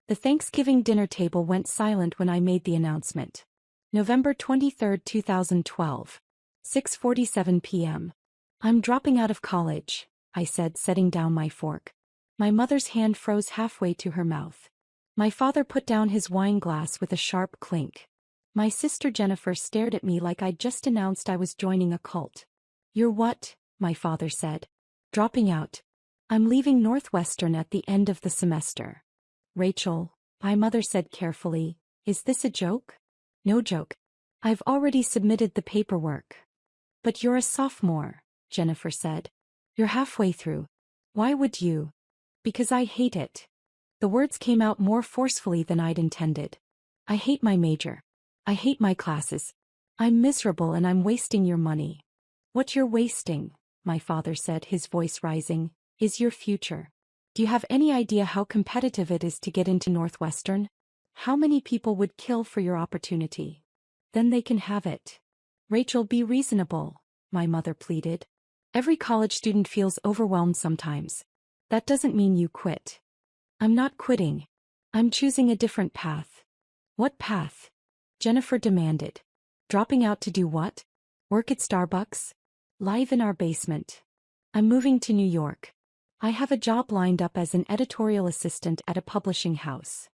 The Thanksgiving dinner table went silent when I made the announcement. November 23, 2012. 6:47 p.m. I'm dropping out of college, I said, setting down my fork. My mother's hand froze halfway to her mouth. My father put down his wine glass with a sharp clink. My sister Jennifer stared at me like I'd just announced I was joining a cult. You're what? My father said. Dropping out. I'm leaving Northwestern at the end of the semester. Rachel, my mother said carefully, is this a joke? No joke. I've already submitted the paperwork. But you're a sophomore, Jennifer said. You're halfway through. Why would you? Because I hate it. The words came out more forcefully than I'd intended. I hate my major. I hate my classes. I'm miserable and I'm wasting your money. What you're wasting, my father said, his voice rising, is your future. Do you have any idea how competitive it is to get into Northwestern? How many people would kill for your opportunity? Then they can have it. Rachel, be reasonable, my mother pleaded. Every college student feels overwhelmed sometimes. That doesn't mean you quit. I'm not quitting. I'm choosing a different path. What path? Jennifer demanded. Dropping out to do what? Work at Starbucks? Live in our basement. I'm moving to New York. I have a job lined up as an editorial assistant at a publishing house.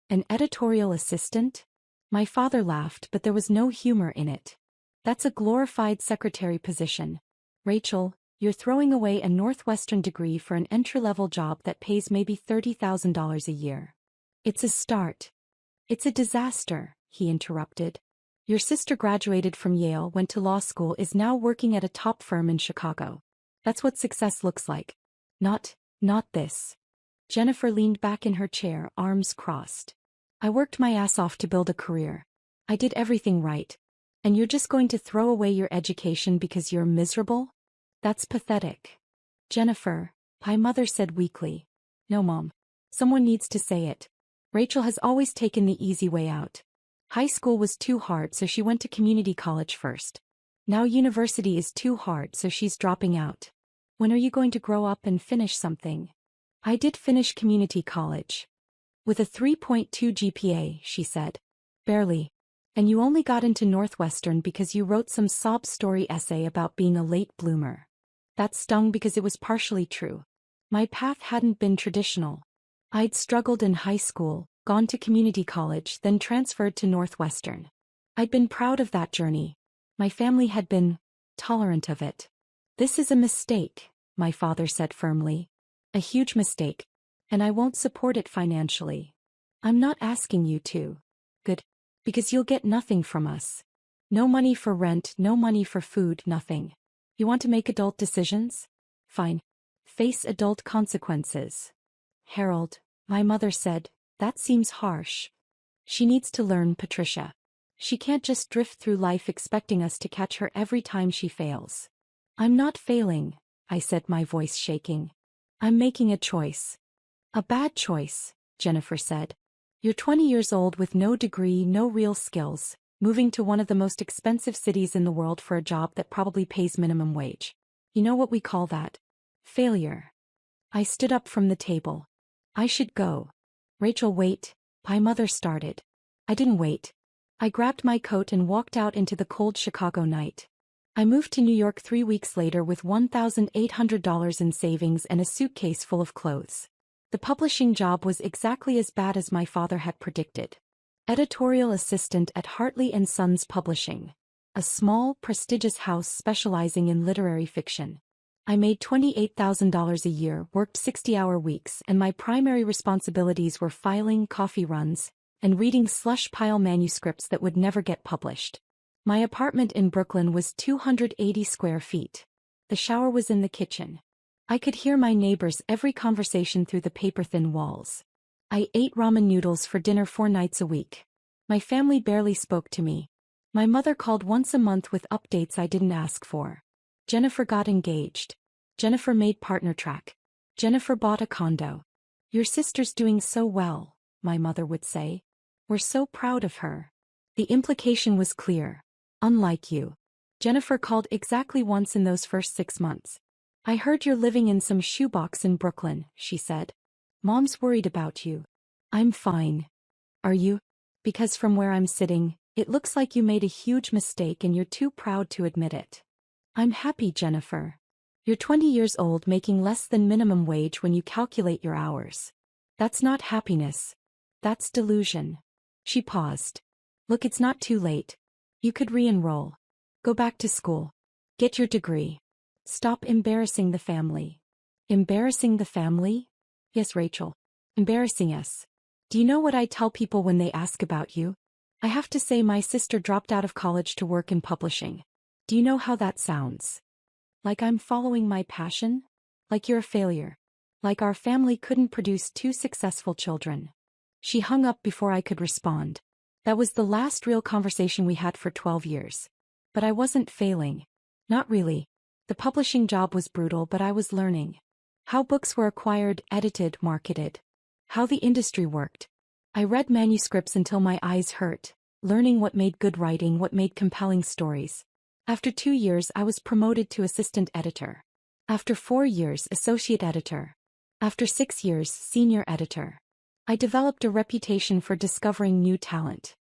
An editorial assistant? My father laughed, but there was no humor in it. That's a glorified secretary position. Rachel, you're throwing away a Northwestern degree for an entry-level job that pays maybe $30,000 a year. It's a start. It's a disaster, he interrupted. Your sister graduated from Yale, went to law school, is now working at a top firm in Chicago. That's what success looks like. Not this. Jennifer leaned back in her chair, arms crossed. I worked my ass off to build a career. I did everything right. And you're just going to throw away your education because you're miserable? That's pathetic. Jennifer, my mother said weakly. No, Mom. Someone needs to say it. Rachel has always taken the easy way out. High school was too hard, so she went to community college first. Now university is too hard, so she's dropping out. When are you going to grow up and finish something? I did finish community college. With a 3.2 GPA, she said. Barely. And you only got into Northwestern because you wrote some sob story essay about being a late bloomer. That stung because it was partially true. My path hadn't been traditional. I'd struggled in high school, gone to community college, then transferred to Northwestern. I'd been proud of that journey. My family had been tolerant of it. This is a mistake, my father said firmly. A huge mistake. And I won't support it financially. I'm not asking you to. Good. Because you'll get nothing from us. No money for rent, no money for food, nothing. You want to make adult decisions? Fine. Face adult consequences. Harold, my mother said, that seems harsh. She needs to learn, Patricia. She can't just drift through life expecting us to catch her every time she fails. I'm not failing, I said, my voice shaking. I'm making a choice. A bad choice, Jennifer said. You're 20 years old with no degree, no real skills, moving to one of the most expensive cities in the world for a job that probably pays minimum wage. You know what we call that? Failure. I stood up from the table. I should go. Rachel, wait, my mother started. I didn't wait. I grabbed my coat and walked out into the cold Chicago night. I moved to New York 3 weeks later with $1,800 in savings and a suitcase full of clothes. The publishing job was exactly as bad as my father had predicted. Editorial assistant at Hartley & Sons Publishing, a small, prestigious house specializing in literary fiction. I made $28,000 a year, worked 60-hour weeks, and my primary responsibilities were filing coffee runs and reading slush pile manuscripts that would never get published. My apartment in Brooklyn was 280 square feet. The shower was in the kitchen. I could hear my neighbors' every conversation through the paper-thin walls. I ate ramen noodles for dinner 4 nights a week. My family barely spoke to me. My mother called once a month with updates I didn't ask for. Jennifer got engaged. Jennifer made partner track. Jennifer bought a condo. Your sister's doing so well, my mother would say. We're so proud of her. The implication was clear. Unlike you. Jennifer called exactly once in those first 6 months. I heard you're living in some shoebox in Brooklyn, she said. Mom's worried about you. I'm fine. Are you? Because from where I'm sitting, it looks like you made a huge mistake and you're too proud to admit it. I'm happy, Jennifer. You're 20 years old making less than minimum wage when you calculate your hours. That's not happiness. That's delusion. She paused. Look, it's not too late. You could re-enroll. Go back to school. Get your degree. Stop embarrassing the family. Embarrassing the family? Yes, Rachel. Embarrassing us. Do you know what I tell people when they ask about you? I have to say my sister dropped out of college to work in publishing. Do you know how that sounds? Like I'm following my passion? Like you're a failure. Like our family couldn't produce two successful children. She hung up before I could respond. That was the last real conversation we had for 12 years. But I wasn't failing. Not really. The publishing job was brutal, but I was learning. How books were acquired, edited, marketed. How the industry worked. I read manuscripts until my eyes hurt, learning what made good writing, what made compelling stories. After 2 years, I was promoted to assistant editor. After 4 years, associate editor. After 6 years, senior editor. I developed a reputation for discovering new talent.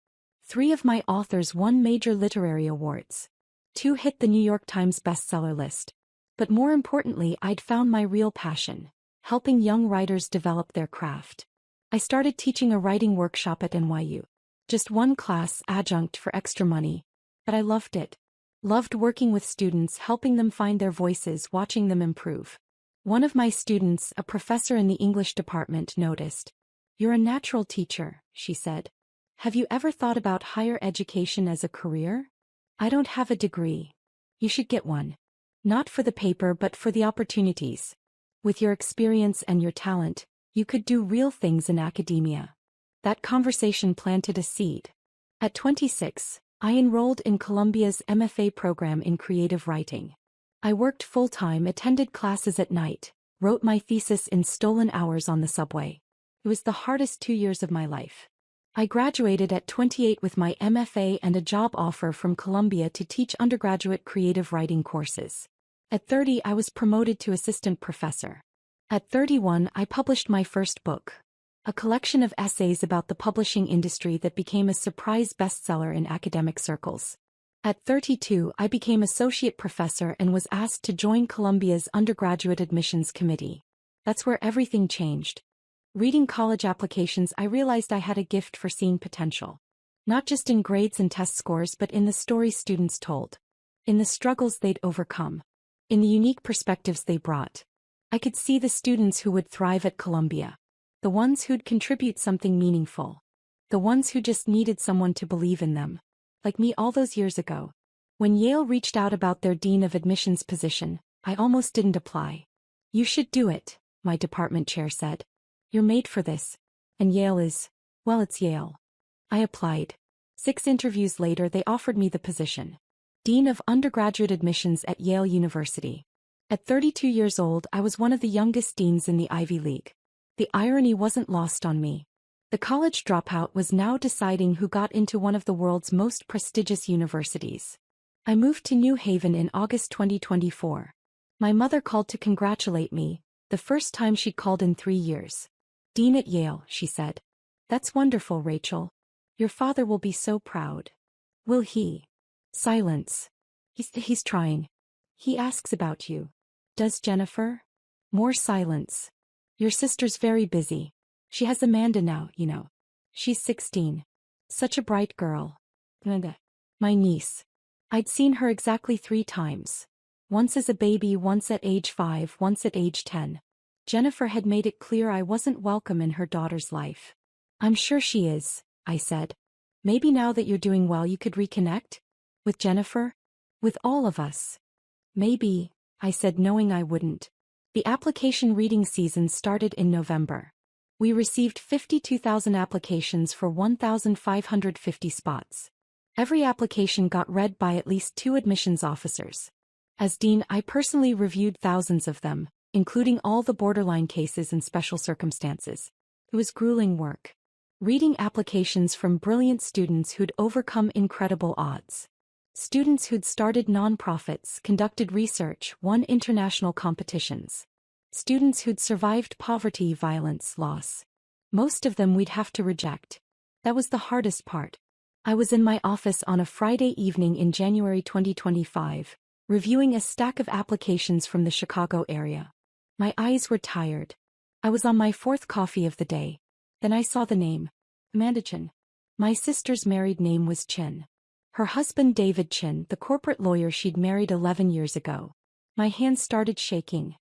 3 of my authors won major literary awards. 2 hit the New York Times bestseller list. But more importantly, I'd found my real passion, helping young writers develop their craft. I started teaching a writing workshop at NYU. Just one class, adjunct for extra money. But I loved it. Loved working with students, helping them find their voices, watching them improve. One of my students, a professor in the English department, noticed. You're a natural teacher, she said. Have you ever thought about higher education as a career? I don't have a degree. You should get one. Not for the paper but for the opportunities. With your experience and your talent, you could do real things in academia. That conversation planted a seed. At 26, I enrolled in Columbia's MFA program in creative writing. I worked full-time, attended classes at night, wrote my thesis in stolen hours on the subway. It was the hardest 2 years of my life. I graduated at 28 with my MFA and a job offer from Columbia to teach undergraduate creative writing courses. At 30, I was promoted to assistant professor. At 31, I published my first book, a collection of essays about the publishing industry that became a surprise bestseller in academic circles. At 32, I became associate professor and was asked to join Columbia's undergraduate admissions committee. That's where everything changed. Reading college applications, I realized I had a gift for seeing potential. Not just in grades and test scores, but in the stories students told. In the struggles they'd overcome. In the unique perspectives they brought. I could see the students who would thrive at Columbia. The ones who'd contribute something meaningful. The ones who just needed someone to believe in them. Like me all those years ago. When Yale reached out about their dean of admissions position, I almost didn't apply. You should do it, my department chair said. You're made for this. And Yale is, well, it's Yale. I applied. 6 interviews later, they offered me the position. Dean of Undergraduate Admissions at Yale University. At 32 years old, I was one of the youngest deans in the Ivy League. The irony wasn't lost on me. The college dropout was now deciding who got into one of the world's most prestigious universities. I moved to New Haven in August 2024. My mother called to congratulate me, the first time she'd called in 3 years. Dean at Yale, she said. That's wonderful, Rachel. Your father will be so proud. Will he? Silence. He's trying. He asks about you. Does Jennifer? More silence. Your sister's very busy. She has Amanda now, you know. She's 16. Such a bright girl. My niece. I'd seen her exactly 3 times. Once as a baby, once at age 5, once at age 10. Jennifer had made it clear I wasn't welcome in her daughter's life. I'm sure she is, I said. Maybe now that you're doing well you could reconnect? With Jennifer? With all of us. Maybe, I said, knowing I wouldn't. The application reading season started in November. We received 52,000 applications for 1,550 spots. Every application got read by at least 2 admissions officers. As dean, I personally reviewed thousands of them, including all the borderline cases and special circumstances. It was grueling work. Reading applications from brilliant students who'd overcome incredible odds. Students who'd started nonprofits, conducted research, won international competitions. Students who'd survived poverty, violence, loss. Most of them we'd have to reject. That was the hardest part. I was in my office on a Friday evening in January 2025, reviewing a stack of applications from the Chicago area. My eyes were tired. I was on my fourth coffee of the day. Then I saw the name. Amanda Chin. My sister's married name was Chin. Her husband David Chin, the corporate lawyer she'd married 11 years ago. My hands started shaking.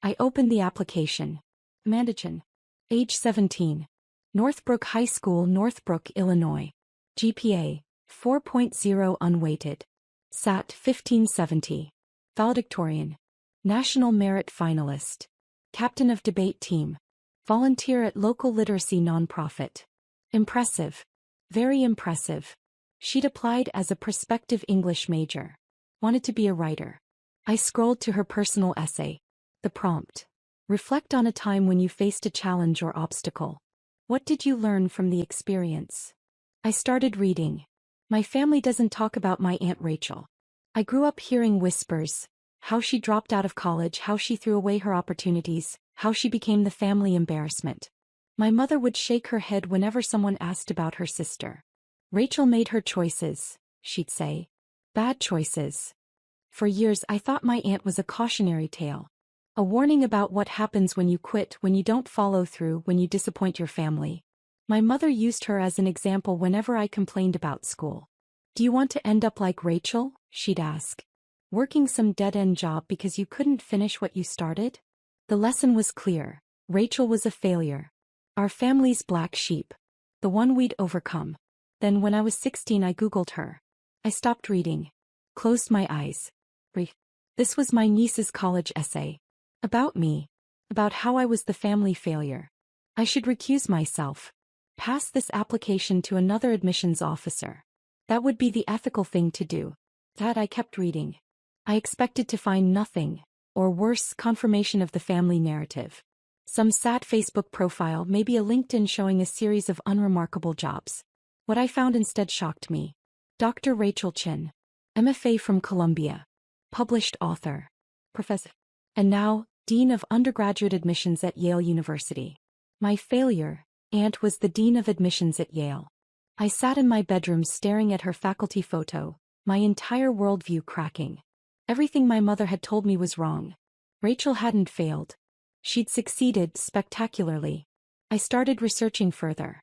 I opened the application. Amanda Chin. Age 17. Northbrook High School, Northbrook, Illinois. GPA, 4.0 unweighted. SAT 1570. Valedictorian. National Merit Finalist. Captain of debate team. Volunteer at local literacy nonprofit. Impressive. Very impressive. She'd applied as a prospective English major. Wanted to be a writer. I scrolled to her personal essay. The prompt. Reflect on a time when you faced a challenge or obstacle. What did you learn from the experience? I started reading. My family doesn't talk about my Aunt Rachel. I grew up hearing whispers. How she dropped out of college, how she threw away her opportunities, how she became the family embarrassment. My mother would shake her head whenever someone asked about her sister. Rachel made her choices, she'd say. Bad choices. For years I thought my aunt was a cautionary tale. A warning about what happens when you quit, when you don't follow through, when you disappoint your family. My mother used her as an example whenever I complained about school. Do you want to end up like Rachel? She'd ask. Working some dead-end job because you couldn't finish what you started? The lesson was clear. Rachel was a failure. Our family's black sheep. The one we'd overcome. Then when I was 16 I Googled her. I stopped reading. Closed my eyes. This was my niece's college essay. About me. About how I was the family failure. I should recuse myself. Pass this application to another admissions officer. That would be the ethical thing to do. That I kept reading. I expected to find nothing, or worse, confirmation of the family narrative. Some sad Facebook profile, maybe a LinkedIn showing a series of unremarkable jobs. What I found instead shocked me. Dr. Rachel Chin. MFA from Columbia. Published author. Professor. And now, Dean of Undergraduate Admissions at Yale University. My failure, Aunt was the Dean of Admissions at Yale. I sat in my bedroom staring at her faculty photo, my entire worldview cracking. Everything my mother had told me was wrong. Rachel hadn't failed. She'd succeeded spectacularly. I started researching further.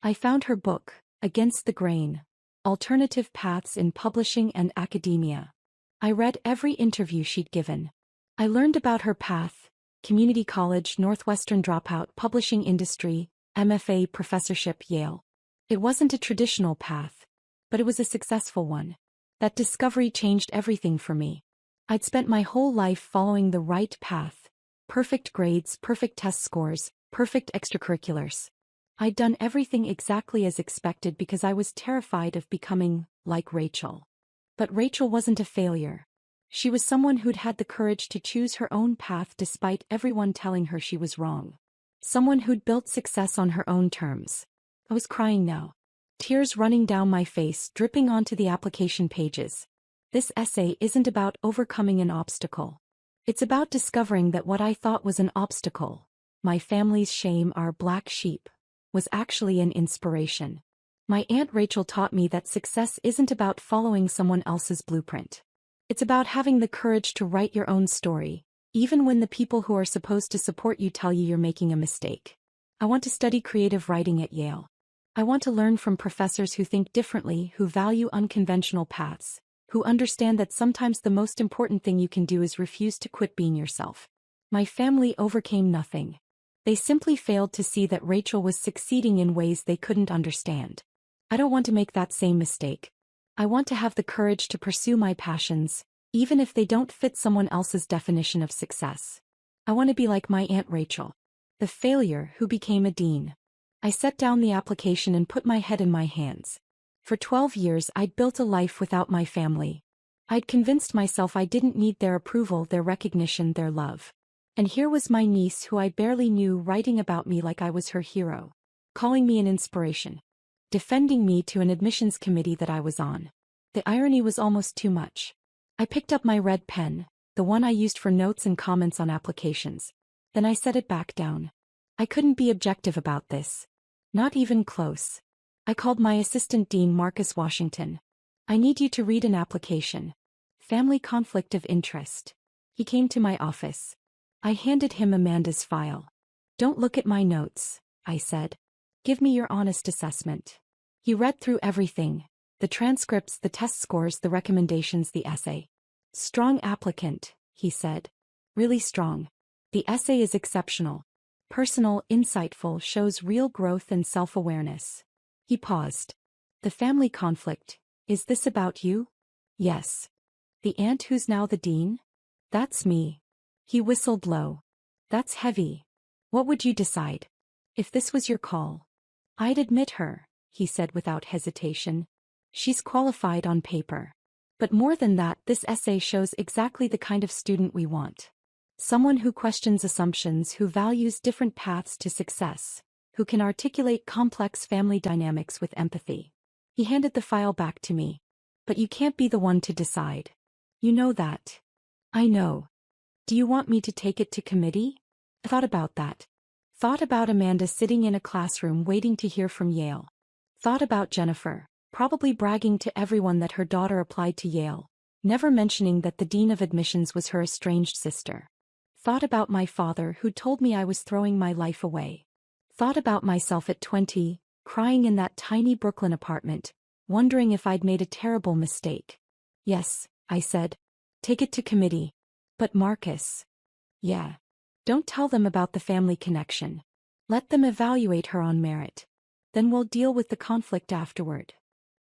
I found her book, Against the Grain. Alternative Paths in Publishing and Academia. I read every interview she'd given. I learned about her path: community college, Northwestern dropout, publishing industry, MFA professorship, Yale. It wasn't a traditional path, but it was a successful one. That discovery changed everything for me. I'd spent my whole life following the right path. Perfect grades, perfect test scores, perfect extracurriculars. I'd done everything exactly as expected because I was terrified of becoming like Rachel. But Rachel wasn't a failure. She was someone who'd had the courage to choose her own path despite everyone telling her she was wrong. Someone who'd built success on her own terms. I was crying now. Tears running down my face, dripping onto the application pages. This essay isn't about overcoming an obstacle. It's about discovering that what I thought was an obstacle, my family's shame, our black sheep, was actually an inspiration. My Aunt Rachel taught me that success isn't about following someone else's blueprint. It's about having the courage to write your own story, even when the people who are supposed to support you tell you you're making a mistake. I want to study creative writing at Yale. I want to learn from professors who think differently, who value unconventional paths, who understand that sometimes the most important thing you can do is refuse to quit being yourself. My family overcame nothing. They simply failed to see that Rachel was succeeding in ways they couldn't understand. I don't want to make that same mistake. I want to have the courage to pursue my passions, even if they don't fit someone else's definition of success. I want to be like my Aunt Rachel, the failure who became a dean. I set down the application and put my head in my hands. For 12 years I'd built a life without my family. I'd convinced myself I didn't need their approval, their recognition, their love. And here was my niece who I barely knew writing about me like I was her hero, calling me an inspiration, defending me to an admissions committee that I was on. The irony was almost too much. I picked up my red pen, the one I used for notes and comments on applications. Then I set it back down. I couldn't be objective about this. Not even close. I called my assistant dean Marcus Washington. I need you to read an application. Family conflict of interest. He came to my office. I handed him Amanda's file. Don't look at my notes, I said. Give me your honest assessment. He read through everything. The transcripts, the test scores, the recommendations, the essay. Strong applicant, he said. Really strong. The essay is exceptional. Personal, insightful, shows real growth and self-awareness. He paused. The family conflict. Is this about you? Yes. The aunt who's now the dean? That's me. He whistled low. That's heavy. What would you decide? If this was your call? I'd admit her, he said without hesitation. She's qualified on paper. But more than that, this essay shows exactly the kind of student we want. Someone who questions assumptions, who values different paths to success, who can articulate complex family dynamics with empathy. He handed the file back to me. But you can't be the one to decide. You know that. I know. Do you want me to take it to committee? I thought about that. Thought about Amanda sitting in a classroom waiting to hear from Yale. Thought about Jennifer, probably bragging to everyone that her daughter applied to Yale, never mentioning that the dean of admissions was her estranged sister. Thought about my father who told me I was throwing my life away. Thought about myself at 20, crying in that tiny Brooklyn apartment, wondering if I'd made a terrible mistake. Yes, I said. Take it to committee. But Marcus. Yeah. Don't tell them about the family connection. Let them evaluate her on merit. Then we'll deal with the conflict afterward.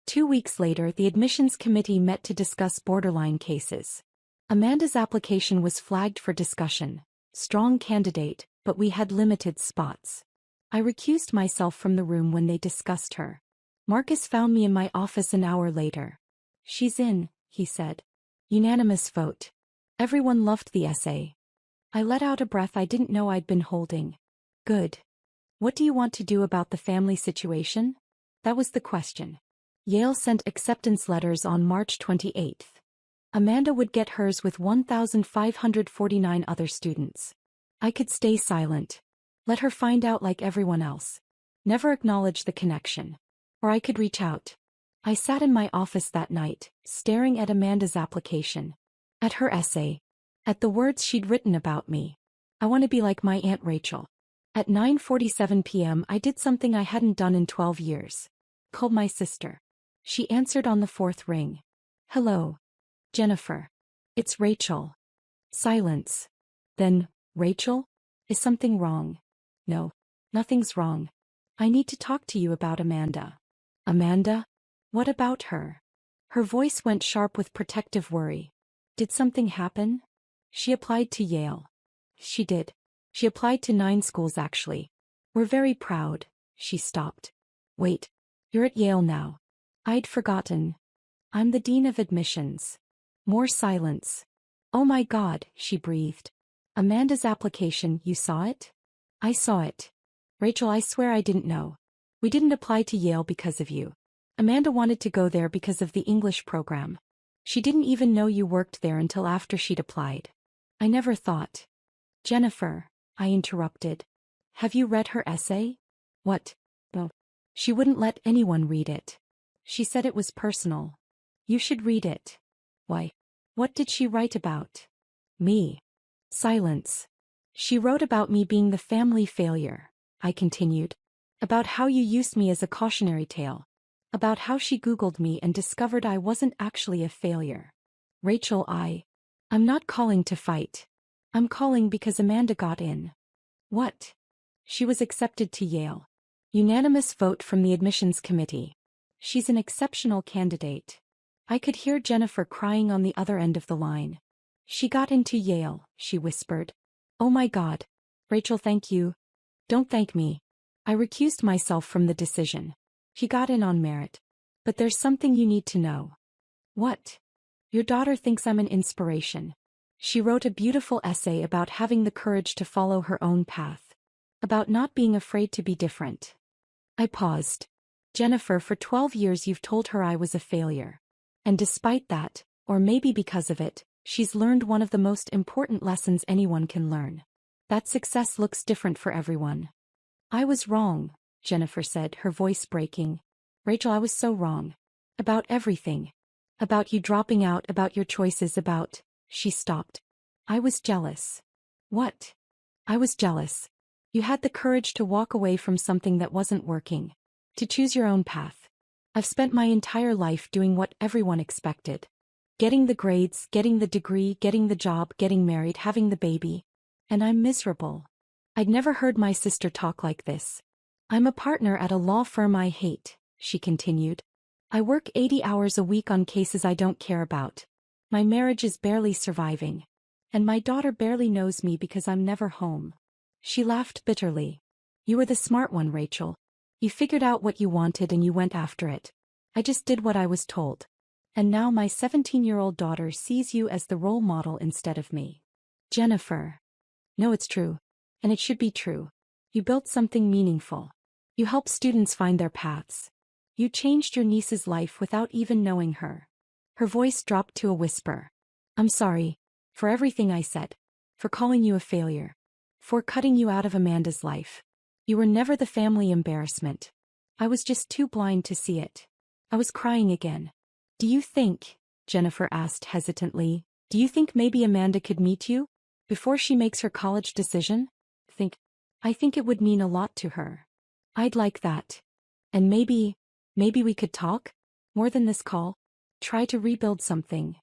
2 weeks later, the admissions committee met to discuss borderline cases. Amanda's application was flagged for discussion. Strong candidate, but we had limited spots. I recused myself from the room when they discussed her. Marcus found me in my office an hour later. She's in, he said. Unanimous vote. Everyone loved the essay. I let out a breath I didn't know I'd been holding. Good. What do you want to do about the family situation? That was the question. Yale sent acceptance letters on March 28th. Amanda would get hers with 1,549 other students. I could stay silent. Let her find out like everyone else. Never acknowledge the connection. Or I could reach out. I sat in my office that night, staring at Amanda's application. At her essay. At the words she'd written about me. I want to be like my Aunt Rachel. At 9:47 p.m. I did something I hadn't done in 12 years. Called my sister. She answered on the fourth ring. Hello. Jennifer. It's Rachel. Silence. Then, Rachel? Is something wrong? No. Nothing's wrong. I need to talk to you about Amanda. Amanda? What about her? Her voice went sharp with protective worry. Did something happen? She applied to Yale. She did. She applied to 9 schools actually. We're very proud. She stopped. Wait. You're at Yale now. I'd forgotten. I'm the dean of admissions. More silence. Oh my God, she breathed. Amanda's application, you saw it? I saw it. Rachel, I swear I didn't know. We didn't apply to Yale because of you. Amanda wanted to go there because of the English program. She didn't even know you worked there until after she'd applied. I never thought. Jennifer, I interrupted. Have you read her essay? What? No. She wouldn't let anyone read it. She said it was personal. You should read it. Why? What did she write about? Me. Silence. She wrote about me being the family failure, I continued. About how you used me as a cautionary tale. About how she Googled me and discovered I wasn't actually a failure. Rachel, I'm not calling to fight. I'm calling because Amanda got in. What? She was accepted to Yale. Unanimous vote from the admissions committee. She's an exceptional candidate. I could hear Jennifer crying on the other end of the line. She got into Yale, she whispered. Oh my God. Rachel, thank you. Don't thank me. I recused myself from the decision. She got in on merit. But there's something you need to know. What? Your daughter thinks I'm an inspiration. She wrote a beautiful essay about having the courage to follow her own path. About not being afraid to be different. I paused. Jennifer, for 12 years you've told her I was a failure. And despite that, or maybe because of it, she's learned one of the most important lessons anyone can learn. That success looks different for everyone. I was wrong, Jennifer said, her voice breaking. Rachel, I was so wrong. About everything. About you dropping out, about your choices, about... She stopped. I was jealous. What? I was jealous. You had the courage to walk away from something that wasn't working. To choose your own path. I've spent my entire life doing what everyone expected. Getting the grades, getting the degree, getting the job, getting married, having the baby. And I'm miserable. I'd never heard my sister talk like this. I'm a partner at a law firm I hate, she continued. I work 80 hours a week on cases I don't care about. My marriage is barely surviving. And my daughter barely knows me because I'm never home. She laughed bitterly. You were the smart one, Rachel. You figured out what you wanted and you went after it. I just did what I was told. And now my 17-year-old daughter sees you as the role model instead of me. Jennifer. No, it's true. And it should be true. You built something meaningful. You helped students find their paths. You changed your niece's life without even knowing her. Her voice dropped to a whisper. I'm sorry. For everything I said. For calling you a failure. For cutting you out of Amanda's life. You were never the family embarrassment. I was just too blind to see it. I was crying again. Do you think, Jennifer asked hesitantly, do you think maybe Amanda could meet you? Before she makes her college decision? I think it would mean a lot to her. I'd like that. And maybe we could talk? More than this call? Try to rebuild something.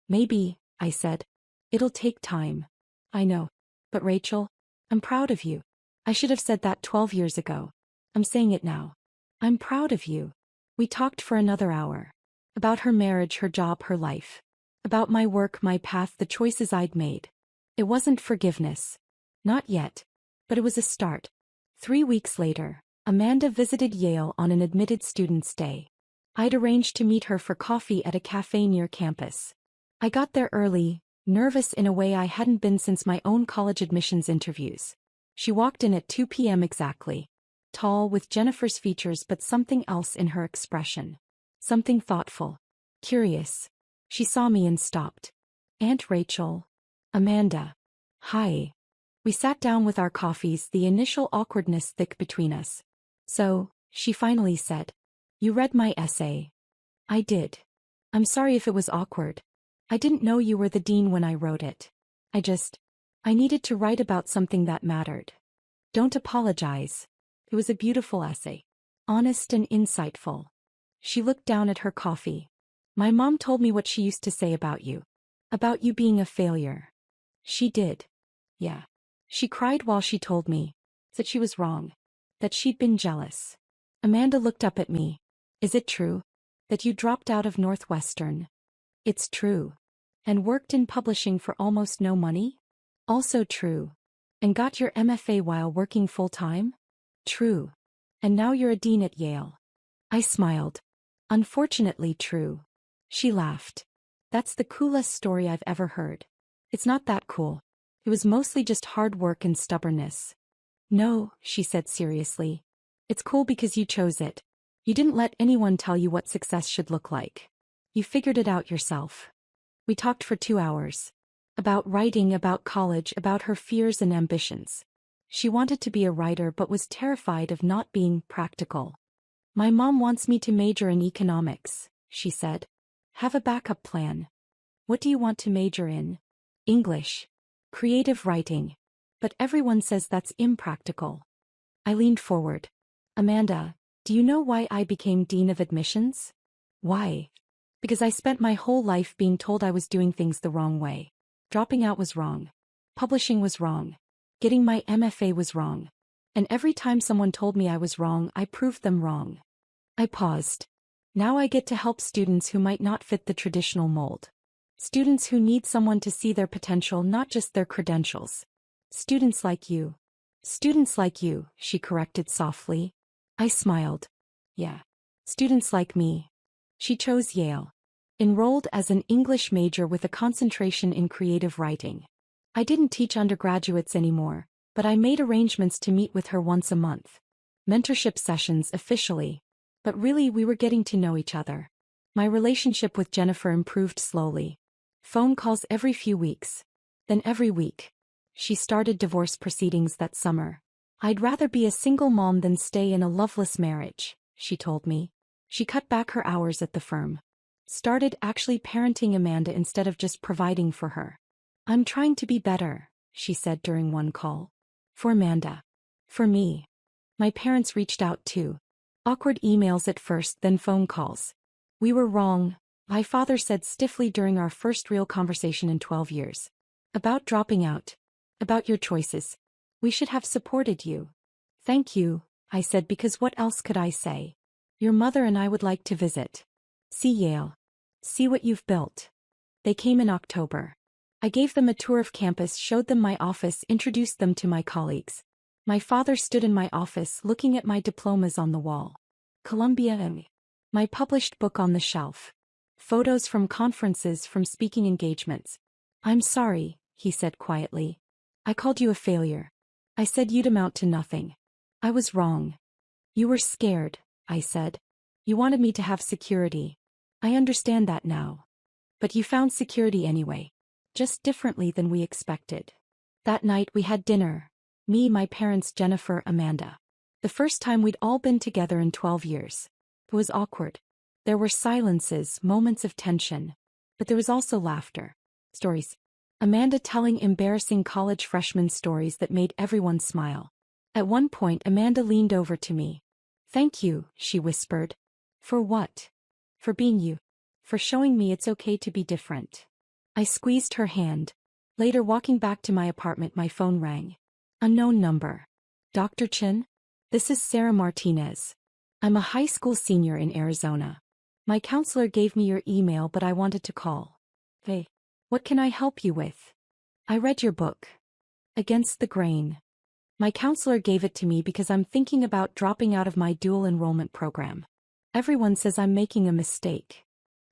Maybe, I said. It'll take time. I know. But Rachel, I'm proud of you. I should have said that 12 years ago. I'm saying it now. I'm proud of you. We talked for another hour. About her marriage, her job, her life. About my work, my path, the choices I'd made. It wasn't forgiveness. Not yet. But it was a start. 3 weeks later, Amanda visited Yale on an admitted student's day. I'd arranged to meet her for coffee at a cafe near campus. I got there early, nervous in a way I hadn't been since my own college admissions interviews. She walked in at 2 p.m. exactly. Tall, with Jennifer's features but something else in her expression. Something thoughtful. Curious. She saw me and stopped. Aunt Rachel. Amanda. Hi. We sat down with our coffees, the initial awkwardness thick between us. So, she finally said. You read my essay. I did. I'm sorry if it was awkward. I didn't know you were the dean when I wrote it. I needed to write about something that mattered. Don't apologize. It was a beautiful essay. Honest and insightful. She looked down at her coffee. My mom told me what she used to say about you. About you being a failure. She did. Yeah. She cried while she told me. That she was wrong. That she'd been jealous. Amanda looked up at me. Is it true? That you dropped out of Northwestern? It's true. And worked in publishing for almost no money? Also true. And got your MFA while working full-time? True. And now you're a dean at Yale. I smiled. Unfortunately true. She laughed. That's the coolest story I've ever heard. It's not that cool. It was mostly just hard work and stubbornness. No, she said seriously. It's cool because you chose it. You didn't let anyone tell you what success should look like. You figured it out yourself. We talked for 2 hours. About writing, about college, about her fears and ambitions. She wanted to be a writer but was terrified of not being practical. My mom wants me to major in economics, she said. Have a backup plan. What do you want to major in? English. Creative writing. But everyone says that's impractical. I leaned forward. Amanda, do you know why I became dean of admissions? Why? Because I spent my whole life being told I was doing things the wrong way. Dropping out was wrong. Publishing was wrong. Getting my MFA was wrong. And every time someone told me I was wrong, I proved them wrong. I paused. Now I get to help students who might not fit the traditional mold. Students who need someone to see their potential, not just their credentials. Students like you. Students like you, she corrected softly. I smiled. Yeah. Students like me. She chose Yale. Enrolled as an English major with a concentration in creative writing. I didn't teach undergraduates anymore, but I made arrangements to meet with her once a month. Mentorship sessions officially. But really we were getting to know each other. My relationship with Jennifer improved slowly. Phone calls every few weeks. Then every week. She started divorce proceedings that summer. I'd rather be a single mom than stay in a loveless marriage, she told me. She cut back her hours at the firm. Started actually parenting Amanda instead of just providing for her. I'm trying to be better, she said during one call. For Amanda. For me. My parents reached out too. Awkward emails at first, then phone calls. We were wrong, my father said stiffly during our first real conversation in 12 years. About dropping out. About your choices. We should have supported you. Thank you, I said, because what else could I say? Your mother and I would like to visit. See Yale. See what you've built. They came in October. I gave them a tour of campus, showed them my office, introduced them to my colleagues. My father stood in my office looking at my diplomas on the wall. Columbia and my published book on the shelf. Photos from conferences, from speaking engagements. I'm sorry, he said quietly. I called you a failure. I said you'd amount to nothing. I was wrong. You were scared, I said. You wanted me to have security. I understand that now. But you found security anyway. Just differently than we expected. That night we had dinner. Me, my parents, Jennifer, Amanda. The first time we'd all been together in 12 years. It was awkward. There were silences, moments of tension. But there was also laughter. Stories. Amanda telling embarrassing college freshman stories that made everyone smile. At one point Amanda leaned over to me. Thank you, she whispered. For what? For being you. For showing me it's okay to be different. I squeezed her hand. Later, walking back to my apartment, my phone rang. Unknown number. Dr. Chin? This is Sarah Martinez. I'm a high school senior in Arizona. My counselor gave me your email, but I wanted to call. Hey, what can I help you with? I read your book. Against the Grain. My counselor gave it to me because I'm thinking about dropping out of my dual enrollment program. Everyone says I'm making a mistake.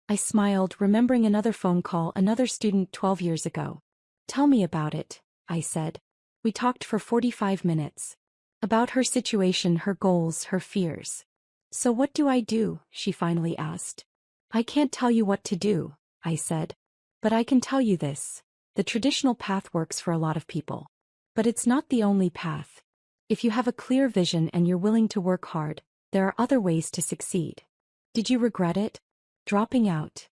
I smiled, remembering another phone call, another student 12 years ago. Tell me about it, I said. We talked for 45 minutes. About her situation, her goals, her fears. So what do I do? She finally asked. I can't tell you what to do, I said. But I can tell you this. The traditional path works for a lot of people. But it's not the only path. If you have a clear vision and you're willing to work hard, there are other ways to succeed. Did you regret it? Dropping out?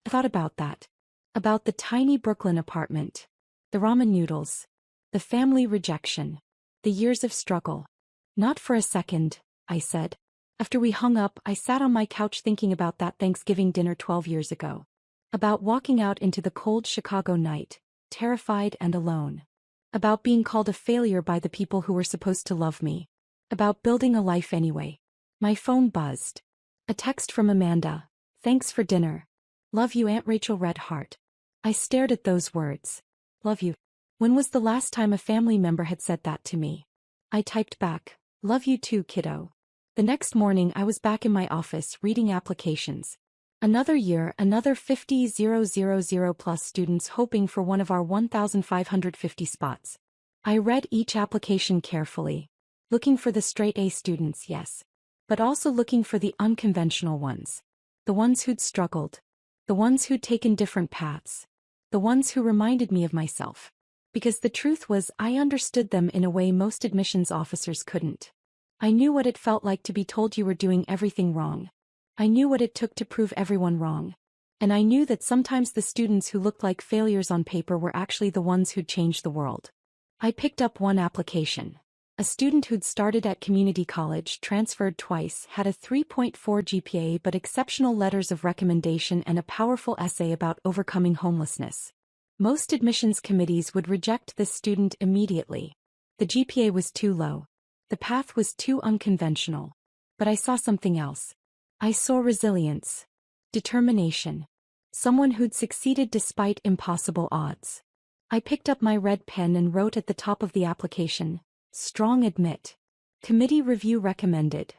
I thought about that. About the tiny Brooklyn apartment. The ramen noodles. The family rejection. The years of struggle. Not for a second, I said. After we hung up, I sat on my couch thinking about that Thanksgiving dinner 12 years ago. About walking out into the cold Chicago night, terrified and alone. About being called a failure by the people who were supposed to love me. About building a life anyway. My phone buzzed. A text from Amanda. Thanks for dinner. Love you, Aunt Rachel, red heart. I stared at those words. Love you. When was the last time a family member had said that to me? I typed back. Love you too, kiddo. The next morning I was back in my office reading applications. Another year, another 50,000 plus students hoping for one of our 1,550 spots. I read each application carefully. Looking for the straight A students, yes. But also looking for the unconventional ones. The ones who'd struggled. The ones who'd taken different paths. The ones who reminded me of myself. Because the truth was, I understood them in a way most admissions officers couldn't. I knew what it felt like to be told you were doing everything wrong. I knew what it took to prove everyone wrong. And I knew that sometimes the students who looked like failures on paper were actually the ones who'd changed the world. I picked up one application. A student who'd started at community college, transferred twice, had a 3.4 GPA but exceptional letters of recommendation and a powerful essay about overcoming homelessness. Most admissions committees would reject this student immediately. The GPA was too low. The path was too unconventional. But I saw something else. I saw resilience. Determination. Someone who'd succeeded despite impossible odds. I picked up my red pen and wrote at the top of the application, strong admit. Committee review recommended.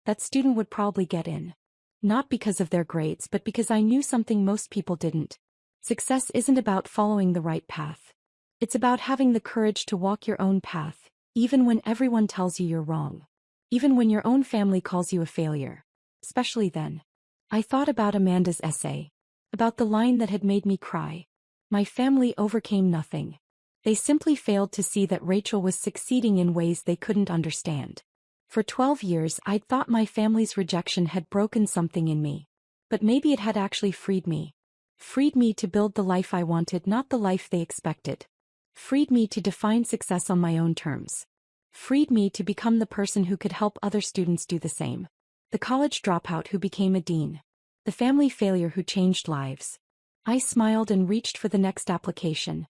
That student would probably get in. Not because of their grades, but because I knew something most people didn't. Success isn't about following the right path. It's about having the courage to walk your own path, even when everyone tells you you're wrong. Even when your own family calls you a failure. Especially then. I thought about Amanda's essay. About the line that had made me cry. My family overcame nothing. They simply failed to see that Rachel was succeeding in ways they couldn't understand. For 12 years I'd thought my family's rejection had broken something in me. But maybe it had actually freed me. Freed me to build the life I wanted, not the life they expected. Freed me to define success on my own terms. Freed me to become the person who could help other students do the same. The college dropout who became a dean. The family failure who changed lives. I smiled and reached for the next application.